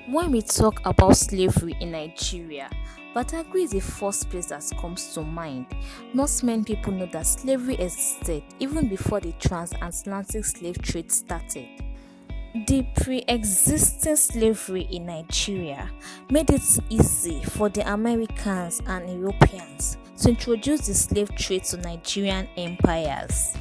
When we talk about slavery in Nigeria, Badagry is the first place that comes to mind. Not many people know that slavery existed even before the transatlantic slave trade started. The pre-existing slavery in Nigeria made it easy for the Americans and Europeans to introduce the slave trade to Nigerian empires.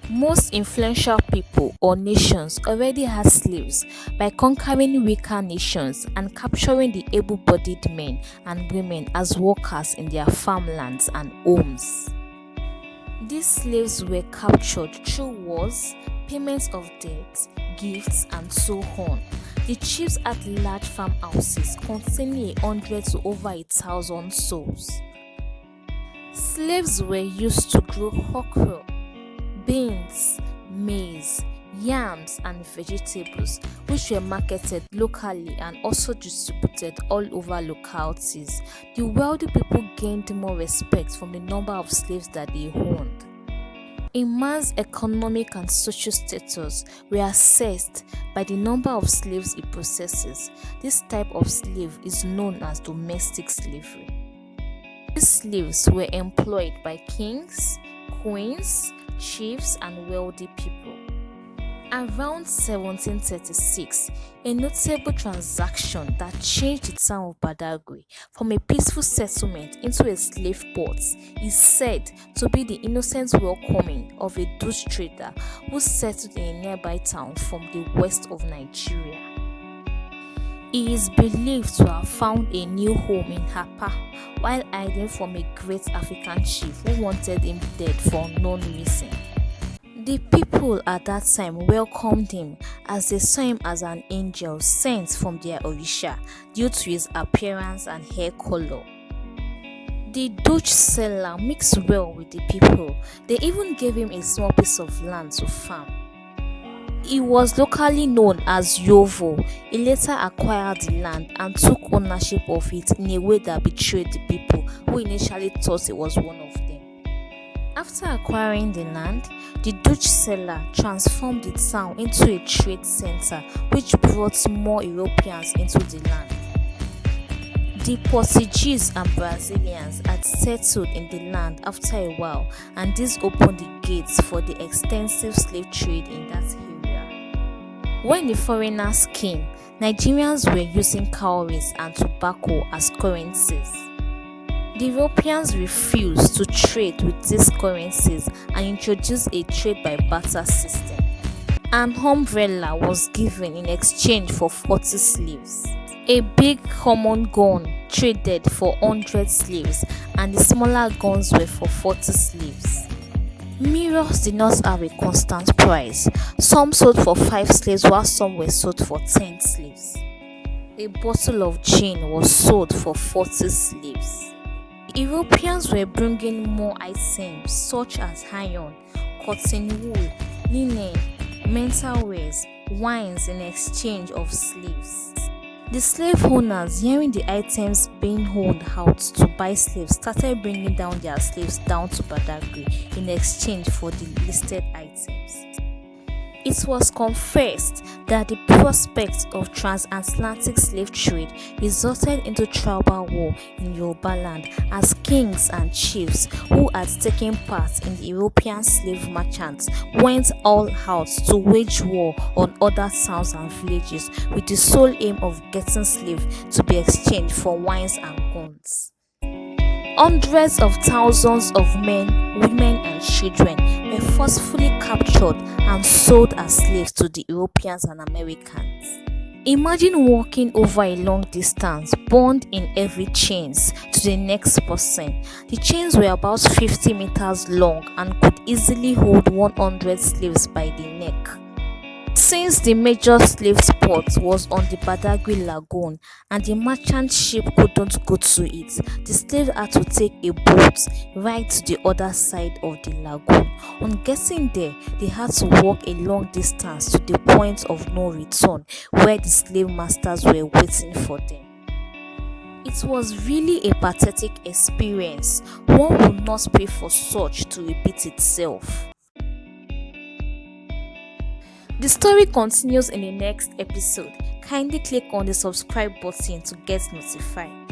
Most influential people or nations already had slaves by conquering weaker nations and capturing the able-bodied men and women as workers in their farmlands and homes. These slaves were captured through wars, payments of debts, gifts, and so on. The chiefs had large farmhouses containing 100 to over 1,000 souls. Slaves were used to grow okra, beans, maize, yams, and vegetables, which were marketed locally and also distributed all over localities. The wealthy people gained more respect from the number of slaves that they owned. A man's economic and social status were assessed by the number of slaves he possesses. This type of slave is known as domestic slavery. These slaves were employed by kings, queens, chiefs, and wealthy people. Around 1736, a notable transaction that changed the town of Badagry from a peaceful settlement into a slave port is said to be the innocent welcoming of a Dutch trader who settled in a nearby town from the west of Nigeria. He is believed to have found a new home in Hapa while hiding from a great African chief who wanted him dead for unknown reason. The people at that time welcomed him as they saw him as an angel sent from their Orisha due to his appearance and hair color. The Dutch settler mixed well with the people. They even gave him a small piece of land to farm. He was locally known as Yovo. He later acquired the land and took ownership of it in a way that betrayed the people who initially thought he was one of them. After acquiring the land, the Dutch settler transformed the town into a trade center which brought more Europeans into the land. The Portuguese and Brazilians had settled in the land after a while, and this opened the gates for the extensive slave trade in that area. When the foreigners came, Nigerians were using cowries and tobacco as currencies. The Europeans refused to trade with these currencies and introduced a trade by barter system. An umbrella was given in exchange for 40 slaves. A big common gun traded for 100 slaves, and the smaller guns were for 40 slaves. Mirrors did not have a constant price. Some sold for 5 slaves while some were sold for 10 slaves. A bottle of gin was sold for 40 slaves. Europeans were bringing more items such as iron, cotton wool, linen, metal wares, wines in exchange of slaves. The slave owners, hearing the items being owned out to buy slaves, started bringing down their slaves down to Badagry in exchange for the listed items. It was confessed that the prospect of transatlantic slave trade resulted into tribal war in Yoruba land as kings and chiefs who had taken part in the European slave merchants went all out to wage war on other towns and villages with the sole aim of getting slaves to be exchanged for wines and guns. Hundreds of thousands of men, women, and children were forcefully captured and sold as slaves to the Europeans and Americans. Imagine walking over a long distance, bound in heavy chains to the next person. The chains were about 50 meters long and could easily hold 100 slaves by the neck. Since the major slave port was on the Badagry Lagoon and the merchant ship couldn't go to it, the slaves had to take a boat right to the other side of the lagoon. On getting there, they had to walk a long distance to the point of no return where the slave masters were waiting for them. It was really a pathetic experience. One would not pray for such to repeat itself. The story continues in the next episode. Kindly click on the subscribe button to get notified.